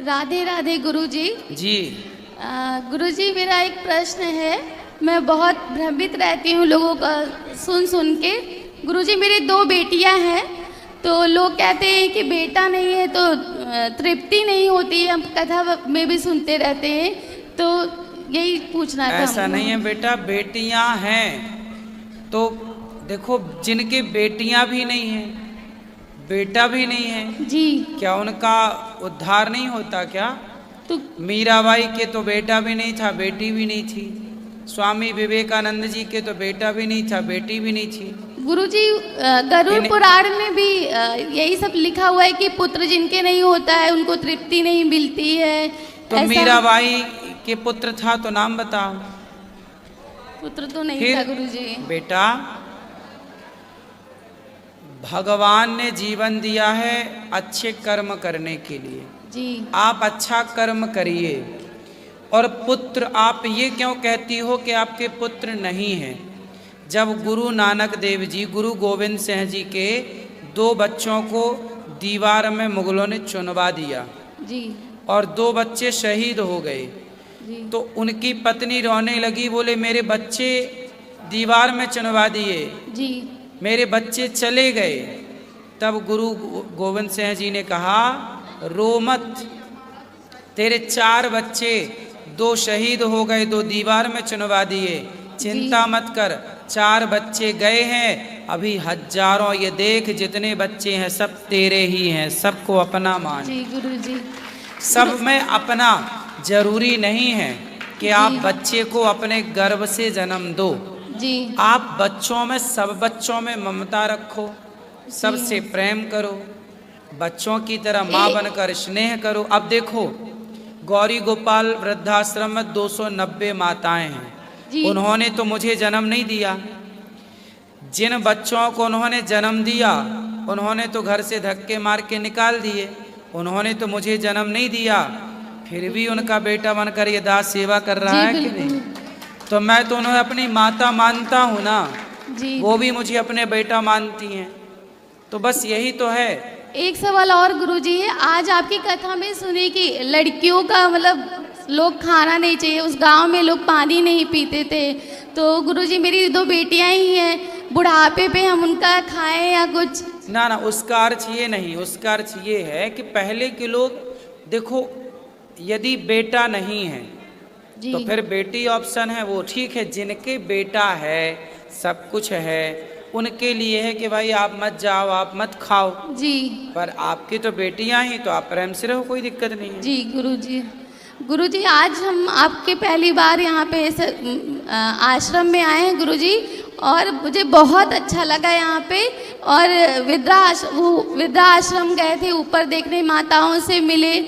राधे राधे गुरुजी। जी। गुरुजी मेरा एक प्रश्न है। मैं बहुत भ्रमित रहती हूँ लोगों का सुन सुन के। गुरुजी मेरी 2 बेटियाँ हैं, तो लोग कहते हैं कि बेटा नहीं है तो तृप्ति नहीं होती है, हम कथा में भी सुनते रहते हैं, तो यही पूछना था। ऐसा नहीं है बेटा, बेटियां हैं तो देखो, जिनकी बेटियां भी नहीं हैं, बेटा भी नहीं है जी, क्या उनका उद्धार नहीं होता क्या? तो मीराबाई के तो बेटा भी नहीं था, बेटी भी नहीं थी। स्वामी विवेकानंद जी के तो बेटा भी नहीं था, बेटी भी नहीं थी। गुरुजी गरुड़ पुराण में भी यही सब लिखा हुआ है कि पुत्र जिनके नहीं होता है उनको तृप्ति नहीं मिलती है। तो मीराबाई के पुत्र था तो नाम बताओ। पुत्र तो नहीं था गुरुजी। बेटा, भगवान ने जीवन दिया है अच्छे कर्म करने के लिए। जी। आप अच्छा कर्म करिए। और पुत्र, आप ये क्यों कहती हो कि आपके पुत्र नहीं हैं? जब गुरु नानक देव जी, गुरु गोविंद सिंह जी के 2 बच्चों को दीवार में मुगलों ने चुनवा दिया जी। और 2 बच्चे शहीद हो गए, तो उनकी पत्नी रोने लगी, बोले मेरे बच्चे दीवार में चुनवा दिए, जी। मेरे बच्चे चले गए। तब गुरु गोविंद सिंह जी ने कहा, रो मत, तेरे 4 बच्चे, 2 शहीद हो गए, 2 दीवार में चुनवा दिए, चिंता मत कर, 4 बच्चे गए हैं, अभी हजारों, ये देख जितने बच्चे हैं सब तेरे ही हैं, सबको अपना मान। जी गुरुजी। सब में अपना जरूरी नहीं है कि आप बच्चे को अपने गर्भ से जन्म दो। जी। आप बच्चों में, सब बच्चों में ममता रखो, सबसे प्रेम करो, बच्चों की तरह माँ बनकर स्नेह करो। अब देखो, गौरी गोपाल वृद्धाश्रम में 290 माताएं हैं, उन्होंने तो मुझे जन्म नहीं दिया। जिन बच्चों को उन्होंने जन्म दिया उन्होंने तो घर से धक्के मार के निकाल दिए, उन्होंने तो मुझे जन्म नहीं दिया, फिर भी उनका बेटा बनकर ये दास सेवा कर रहा है कि नहीं? तो मैं तो उन्हें अपनी माता मानता हूँ ना, वो भी मुझे अपने बेटा मानती हैं, तो बस यही तो है। एक सवाल और गुरुजी है, आज आपकी कथा में सुने कि लड़कियों का मतलब लोग खाना नहीं चाहिए, उस गांव में लोग पानी नहीं पीते थे, तो गुरुजी मेरी 2 बेटियां ही हैं, बुढ़ापे पे हम उनका खाएं या कुछ? ना ना, उसका अर्थ ये नहीं, उसका अर्थ ये है कि पहले के लोग, देखो यदि बेटा नहीं है तो फिर बेटी ऑप्शन है, वो ठीक है। जिनके बेटा है, सब कुछ है, उनके लिए है कि भाई आप मत जाओ, आप मत खाओ जी, पर आपकी तो बेटियां ही, तो आप प्रेम से रहो, कोई दिक्कत नहीं है। जी गुरुजी। गुरुजी आज हम आपके पहली बार यहाँ पे आश्रम में आए हैं गुरुजी, और मुझे बहुत अच्छा लगा यहाँ पे। और वृद्धाश्रम गए थे, ऊपर देखने माताओं से मिले,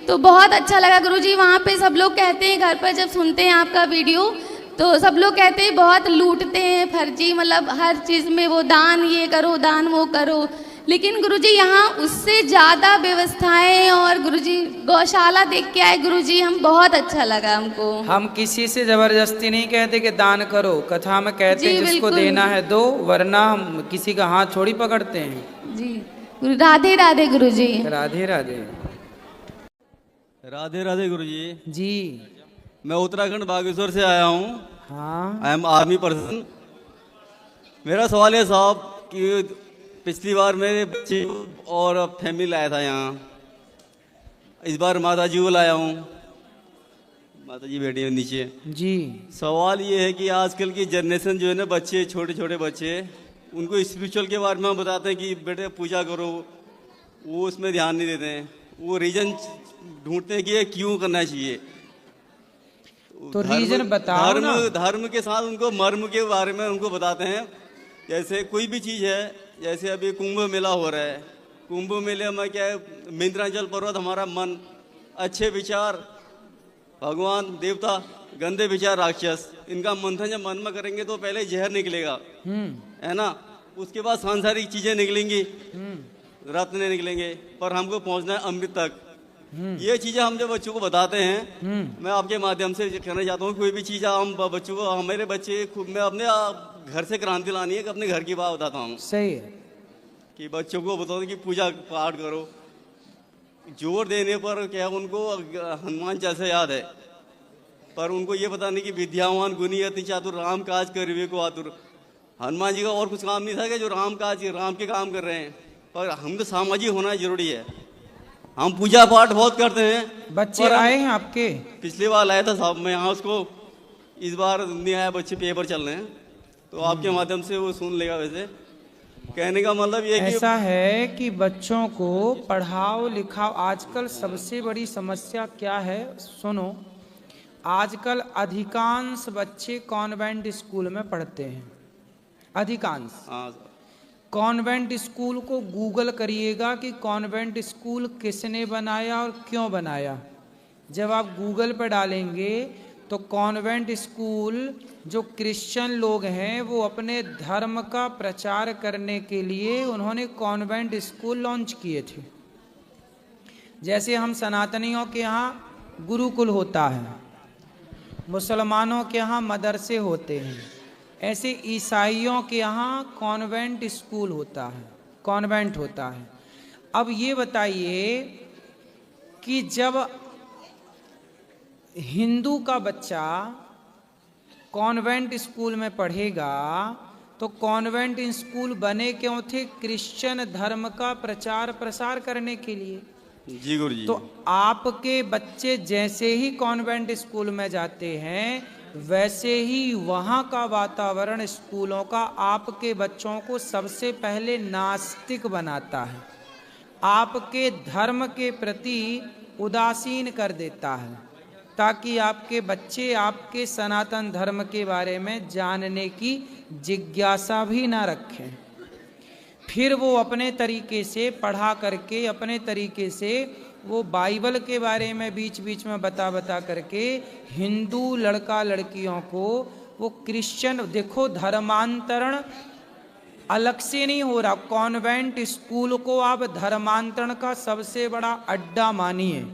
तो बहुत अच्छा लगा गुरुजी। वहाँ पे सब लोग कहते हैं, घर पर जब सुनते हैं आपका वीडियो तो सब लोग कहते हैं बहुत लूटते हैं, फर्जी, मतलब हर चीज़ में वो दान ये करो, दान वो करो, लेकिन गुरुजी यहाँ उससे ज़्यादा व्यवस्थाएं, और गुरुजी गौशाला देख के आए गुरुजी, हम बहुत अच्छा लगा हमको। हम किसी से जबरदस्ती नहीं कहते कि दान करो, कथा में कहते हैं जिसको देना है दो, वरना हम किसी का हाथ थोड़ी पकड़ते हैं। जी राधे राधे गुरुजी। राधे राधे। राधे राधे गुरुजी। जी, मैं उत्तराखंड बागेश्वर से आया हूँ। हाँ, आई एम आर्मी पर्सन। मेरा सवाल है साहब कि पिछली बार मेरे बच्चे और फैमिली लाया था यहाँ, इस बार माता जी को लाया हूँ, माता जी बैठी है नीचे जी। सवाल ये है कि आजकल की जनरेशन जो है ना, बच्चे, छोटे छोटे बच्चे, उनको स्पिरिचुअल के बारे में हम बताते हैं कि बेटे पूजा करो, वो उसमें ध्यान नहीं देते हैं, वो रीजन ढूंढते हैं कि ये क्यों करना चाहिए। तो रीजन बताओ ना। धर्म के साथ उनको मर्म के बारे में उनको बताते हैं। जैसे कोई भी चीज़ है, जैसे अभी कुंभ मेला हो रहा है, कुंभ मेले में क्या है, विंध्याचल पर्वत, हमारा मन, अच्छे विचार भगवान देवता, गंदे विचार राक्षस, इनका मंथन जब मन में करेंगे तो पहले जहर निकलेगा, है ना, उसके बाद सांसारिक चीजें निकलेंगी, रत्न निकलेंगे, पर हमको पहुंचना है अमृत तक। ये चीजें हम जब बच्चों को बताते हैं, मैं आपके माध्यम से कहना चाहता हूँ, कोई भी चीज हम बच्चों को, हमारे बच्चे, मैं अपने घर से क्रांति लानी है कि अपने घर की बात बताता हूँ। सही है कि बच्चों को बताओ कि पूजा पाठ करो, जोर देने पर क्या उनको हनुमान चालीसा याद है, पर उनको ये पता नहीं कि विद्यावान गुणी अति चातुर राम काज करिबे को आतुर। हनुमान जी का और कुछ काम नहीं था कि जो राम के काम कर रहे हैं, पर हम तो सामाजिक होना जरूरी है। हम पूजा पाठ बहुत करते हैं। बच्चे आए हैं आपके? पिछली बार आया था साहब मैं यहाँ, उसको इस बार नहीं आया, बच्चे पेपर चल रहे हैं तो आपके माध्यम से वो सुन लेगा। वैसे कहने का मतलब ये ऐसा है कि बच्चों को पढ़ाओ लिखाओ। आजकल सबसे बड़ी समस्या क्या है सुनो, आजकल अधिकांश बच्चे कॉन्वेंट स्कूल में पढ़ते हैं, अधिकांश। हाँ सर। कॉन्वेंट स्कूल को गूगल करिएगा कि कॉन्वेंट स्कूल किसने बनाया और क्यों बनाया। जब आप गूगल पर डालेंगे तो कॉन्वेंट स्कूल जो क्रिश्चियन लोग हैं वो अपने धर्म का प्रचार करने के लिए उन्होंने कॉन्वेंट स्कूल लॉन्च किए थे। जैसे हम सनातनियों के यहाँ गुरुकुल होता है, मुसलमानों के यहाँ मदरसे होते हैं, ऐसे ईसाइयों के यहाँ कॉन्वेंट स्कूल होता है, कॉन्वेंट होता है। अब ये बताइए कि जब हिंदू का बच्चा कॉन्वेंट स्कूल में पढ़ेगा तो कॉन्वेंट स्कूल बने क्यों थे? क्रिश्चियन धर्म का प्रचार प्रसार करने के लिए। जी गुरु जी। तो आपके बच्चे जैसे ही कॉन्वेंट स्कूल में जाते हैं वैसे ही वहाँ का वातावरण स्कूलों का आपके बच्चों को सबसे पहले नास्तिक बनाता है, आपके धर्म के प्रति उदासीन कर देता है, ताकि आपके बच्चे आपके सनातन धर्म के बारे में जानने की जिज्ञासा भी ना रखें। फिर वो अपने तरीके से पढ़ा करके, अपने तरीके से वो बाइबल के बारे में बीच बीच में बता करके हिंदू लड़का लड़कियों को वो क्रिश्चियन, देखो धर्मांतरण अलग से नहीं हो रहा। कॉन्वेंट स्कूल को आप धर्मांतरण का सबसे बड़ा अड्डा मानिए,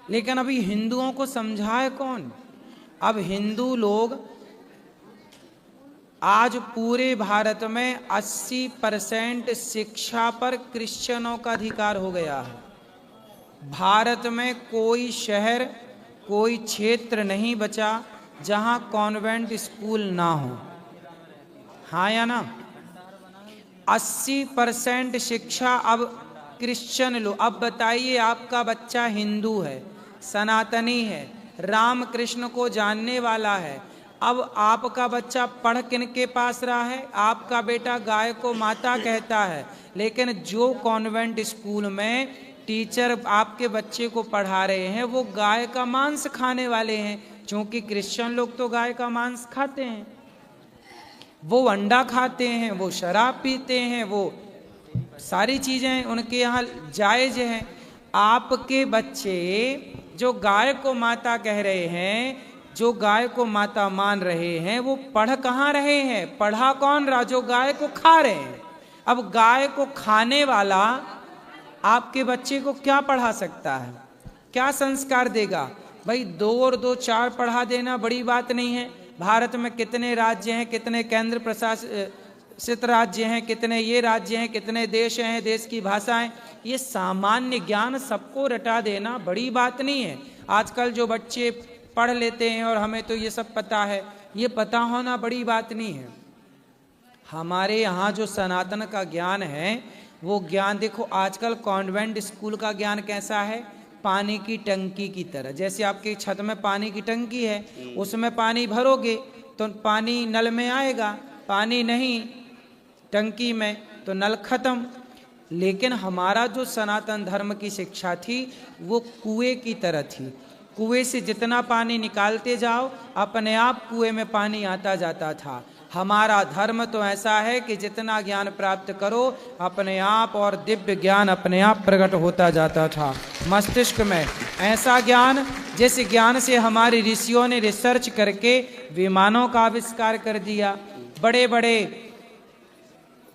लेकिन अभी हिंदुओं को समझाए कौन? अब हिंदू लोग आज पूरे भारत में 80% शिक्षा पर क्रिश्चियनों का अधिकार हो गया है। भारत में कोई शहर, कोई क्षेत्र नहीं बचा जहां कॉन्वेंट स्कूल ना हो। हाँ या ना? 80% शिक्षा अब क्रिश्चियन लोग। अब बताइए, आपका बच्चा हिंदू है, सनातनी है, राम कृष्ण को जानने वाला है, अब आपका बच्चा पढ़ किन के पास रहा है? आपका बेटा गाय को माता कहता है, लेकिन जो कॉन्वेंट स्कूल में टीचर आपके बच्चे को पढ़ा रहे हैं वो गाय का मांस खाने वाले हैं, क्योंकि क्रिश्चियन लोग तो गाय का मांस खाते हैं, वो अंडा खाते हैं, वो शराब पीते हैं, वो सारी चीज़ें उनके यहाँ जायज़ हैं। आपके बच्चे जो गाय को माता कह रहे हैं, जो गाय को माता मान रहे हैं, वो पढ़ कहाँ रहे हैं? पढ़ा कौन रहा? जो गाय को खा रहे हैं। अब गाय को खाने वाला आपके बच्चे को क्या पढ़ा सकता है? क्या संस्कार देगा? भाई 2 और 2 4 पढ़ा देना बड़ी बात नहीं है। भारत में कितने राज्य हैं, कितने केंद्र प्रशासित राज्य हैं, कितने ये राज्य हैं, कितने देश हैं, देश की भाषाएं, ये सामान्य ज्ञान सबको रटा देना बड़ी बात नहीं है। आजकल जो बच्चे पढ़ लेते हैं और हमें तो ये सब पता है, ये पता होना बड़ी बात नहीं है। हमारे यहाँ जो सनातन का ज्ञान है वो ज्ञान देखो, आजकल कॉन्वेंट स्कूल का ज्ञान कैसा है? पानी की टंकी की तरह। जैसे आपके छत में पानी की टंकी है, उसमें पानी भरोगे तो पानी नल में आएगा, पानी नहीं टंकी में तो नल खत्म। लेकिन हमारा जो सनातन धर्म की शिक्षा थी वो कुएं की तरह थी। कुएं से जितना पानी निकालते जाओ अपने आप कुएं में पानी आता जाता था। हमारा धर्म तो ऐसा है कि जितना ज्ञान प्राप्त करो अपने आप और दिव्य ज्ञान अपने आप प्रकट होता जाता था मस्तिष्क में। ऐसा ज्ञान जिस ज्ञान से हमारे ऋषियों ने रिसर्च करके विमानों का आविष्कार कर दिया, बड़े बड़े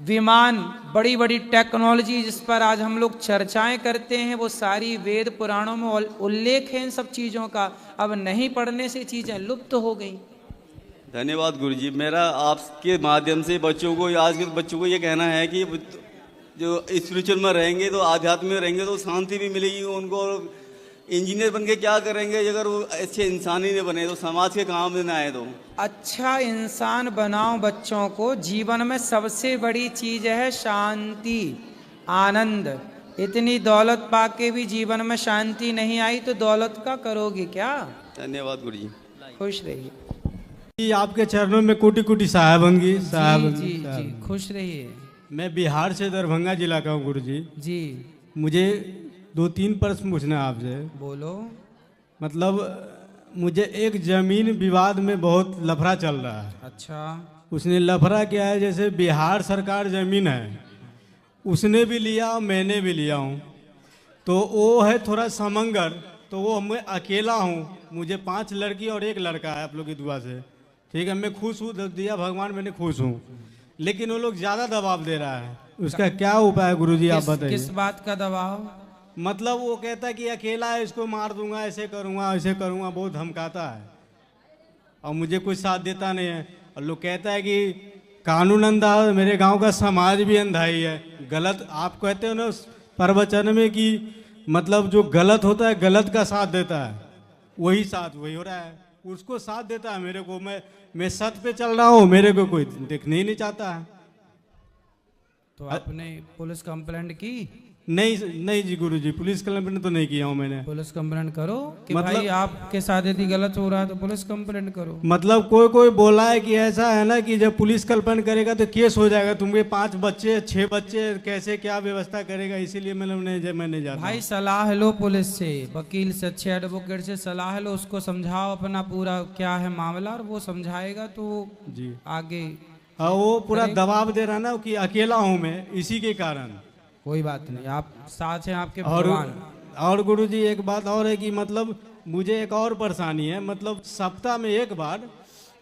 विमान, बड़ी बड़ी टेक्नोलॉजी जिस पर आज हम लोग चर्चाएं करते हैं, वो सारी वेद पुराणों में उल्लेख है इन सब चीज़ों का। अब नहीं पढ़ने से चीज़ें लुप्त हो गई। धन्यवाद गुरुजी। मेरा आपके माध्यम से बच्चों को, आज के बच्चों को ये कहना है कि जो स्पिरिचुअल में रहेंगे तो आध्यात्म में रहेंगे तो शांति भी मिलेगी उनको। इंजीनियर बन के क्या करेंगे अगर वो अच्छे इंसान ही नहीं बने तो, समाज के काम में ना आए तो। अच्छा इंसान बनाओ बच्चों को। जीवन में सबसे बड़ी चीज है शांति, आनंद। इतनी दौलत पाके भी जीवन में शांति नहीं आई तो दौलत का करोगे क्या? धन्यवाद गुरु जी। खुश रहिए जी, आपके चरणों में कोटि कोटि साहेबंगी साहब। जी जी, खुश रहिए। मैं बिहार से दरभंगा जिला का हूँ गुरु जी। जी मुझे 2-3 प्रश्न पूछना है आपसे। बोलो। मतलब मुझे एक जमीन विवाद में बहुत लफड़ा चल रहा है। अच्छा, उसने लफड़ा क्या है, जैसे बिहार सरकार जमीन है, उसने भी लिया मैंने भी लिया हूँ, तो वो है थोड़ा समंगर, तो वो मैं अकेला हूँ। मुझे 5 लड़की और 1 लड़का है आप लोग की दुआ से। ठीक है, मैं खुश हूँ, दिया भगवान मैंने खुश हूँ, लेकिन वो लोग ज़्यादा दबाव दे रहा है। उसका क्या उपाय है गुरुजी, आप बताइए। किस बात का दबाव? मतलब वो कहता है कि अकेला है, इसको मार दूंगा, ऐसे करूंगा ऐसे करूंगा, बहुत धमकाता है और मुझे कुछ साथ देता नहीं है। और लोग कहता है कि कानून अंधा, मेरे गांव का समाज भी अंधा ही है। गलत आप कहते हो ना प्रवचन में कि मतलब जो गलत होता है गलत का साथ देता है, वही साथ वही हो रहा है, उसको साथ देता है मेरे को। मैं सत पे चल रहा हूँ, मेरे को कोई देखने ही नहीं चाहता है। तो आपने पुलिस कंप्लेंट की? नहीं जी गुरुजी, पुलिस कंप्लेंट तो नहीं किया हूँ मैंने। पुलिस कंप्लेंट करो कि मतलब- भाई आपके साथ यदि गलत हो रहा है तो पुलिस कंप्लेंट करो। मतलब कोई बोला है कि ऐसा है ना कि जब पुलिस कंप्लेंट करेगा तो केस हो जाएगा, तुमके 5 बच्चे 6 बच्चे कैसे क्या व्यवस्था करेगा, इसीलिए मैंने जाना। भाई सलाह लो पुलिस से, वकील से, अच्छे एडवोकेट से सलाह लो, उसको समझाओ अपना पूरा क्या है मामला, और वो समझाएगा तो जी आगे। हाँ, वो पूरा दबाव दे रहा ना कि अकेला हूँ मैं, इसी के कारण। कोई बात नहीं, आप साथ हैं आपके और भगवान। गुरुजी एक बात और है कि मतलब मुझे एक और परेशानी है। मतलब सप्ताह में एक बार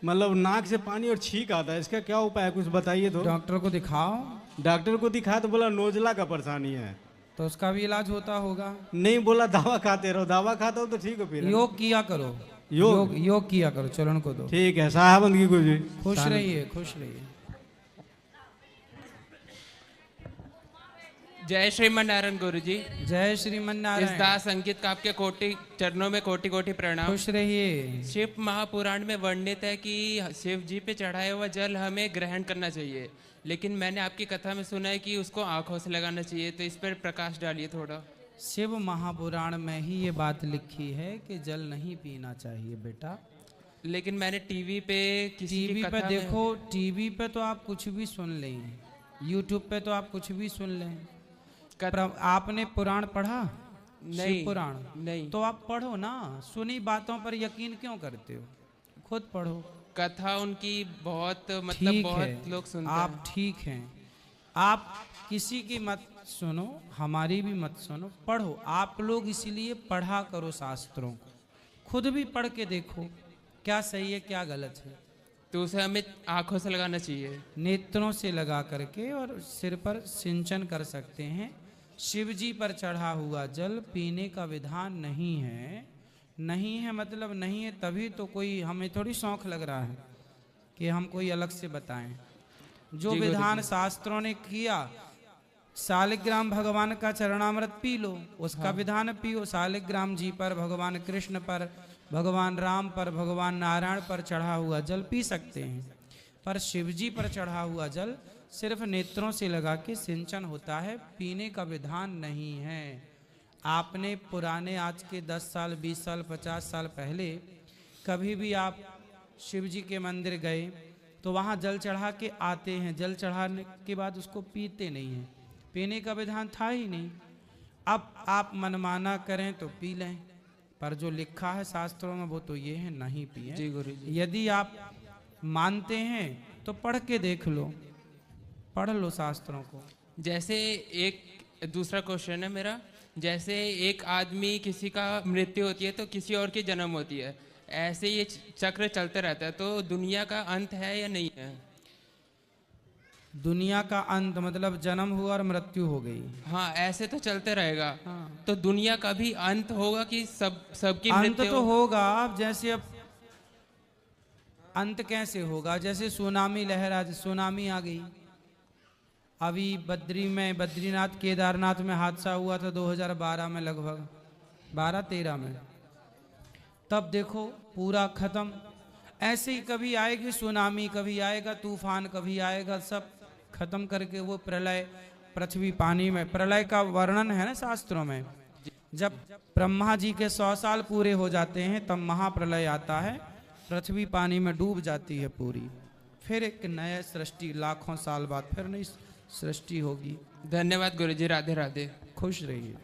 मतलब नाक से पानी और छींक आता है, इसका क्या उपाय है, कुछ बताइए तो। डॉक्टर को दिखाओ। डॉक्टर को दिखाया तो बोला नोजला का परेशानी है, तो उसका भी इलाज होता होगा। नहीं बोला दवा खाते रहो, दवा खाता हो तो ठीक हो। फिर योग किया करो, योग योग किया करो, चलन को दो। ठीक है, साहबंद की गुरुजी। खुश रहिए, खुश रहिए। जय श्रीमन नारायण गुरु जी। जय श्रीमन इस नारायण। दास अंकित का आपके कोटि चरणों में कोटि कोटि प्रणाम। खुश रहिए। शिव महापुराण में वर्णित है कि शिव जी पे चढ़ाया हुआ जल हमें ग्रहण करना चाहिए, लेकिन मैंने आपकी कथा में सुना है कि उसको आंखों से लगाना चाहिए, तो इस पर प्रकाश डालिए थोड़ा। शिव महापुराण में ही ये बात लिखी है कि जल नहीं पीना चाहिए बेटा। लेकिन मैंने टीवी पे किसी की टीवी पे कथा में- देखो, टीवी पे तो आप कुछ भी सुन लें, यूट्यूब पे तो आप कुछ भी सुन लें। पर आपने पुराण पढ़ा? नहीं, शिव पुराण नहीं। तो आप पढ़ो ना, सुनी बातों पर यकीन क्यों करते हो, खुद पढ़ो। कथा उनकी बहुत मतलब ठीक बहुत है, लोग सुनते आप हैं। ठीक हैं, आप किसी की मत सुनो, हमारी भी मत सुनो, पढ़ो। आप लोग इसीलिए पढ़ा करो शास्त्रों को, खुद भी पढ़ के देखो क्या सही है क्या गलत है। तो उसे हमें आंखों से लगाना चाहिए, नेत्रों से लगा करके, और सिर पर सिंचन कर सकते हैं। शिव जी पर चढ़ा हुआ जल पीने का विधान नहीं है। नहीं है मतलब नहीं है, तभी तो कोई हमें थोड़ी शौक लग रहा है कि हम कोई अलग से बताएं। जो जी, विधान शास्त्रों ने किया, शालिग्राम भगवान का चरणामृत पी लो, उसका विधान पियो। शालिग्राम जी पर, भगवान कृष्ण पर, भगवान राम पर, भगवान नारायण पर चढ़ा हुआ जल पी सकते हैं, पर शिव जी पर चढ़ा हुआ जल सिर्फ नेत्रों से लगा के सिंचन होता है, पीने का विधान नहीं है। आपने पुराने, आज के 10 साल 20 साल 50 साल पहले कभी भी आप शिव जी के मंदिर गए तो वहाँ जल चढ़ा के आते हैं, जल चढ़ाने के बाद उसको पीते नहीं हैं, पीने का विधान था ही नहीं। अब आप मनमाना करें तो पी लें, पर जो लिखा है शास्त्रों में वो तो ये है नहीं पिए। जी गुरु जी। यदि आप मानते हैं तो पढ़ के देख लो, पढ़ लो शास्त्रों को। जैसे एक दूसरा क्वेश्चन है मेरा, जैसे एक आदमी किसी का मृत्यु होती है तो किसी और की जन्म होती है, ऐसे ये चक्र चलते रहता है, तो दुनिया का अंत है या नहीं है? दुनिया का अंत मतलब जन्म हुआ और मृत्यु हो गई। हाँ, ऐसे तो चलते रहेगा। हाँ। तो दुनिया का भी अंत होगा कि सबकी अंत मृत्यु तो होगा। अब जैसे अब अंत कैसे होगा, जैसे सुनामी लहर, आज सुनामी आ गई, अभी बद्रीनाथ केदारनाथ में हादसा हुआ था 2012 में, लगभग 12-13 में, तब देखो पूरा खत्म। ऐसे ही कभी आएगी सुनामी, कभी आएगा तूफान, कभी आएगा, सब खत्म करके वो प्रलय, पृथ्वी पानी में, प्रलय का वर्णन है ना शास्त्रों में। जब ब्रह्मा जी के 100 साल पूरे हो जाते हैं तब महाप्रलय आता है, पृथ्वी पानी में डूब जाती है पूरी, फिर एक नया सृष्टि लाखों साल बाद फिर नई सृष्टि होगी। धन्यवाद गुरुजी, राधे राधे। खुश रहिए।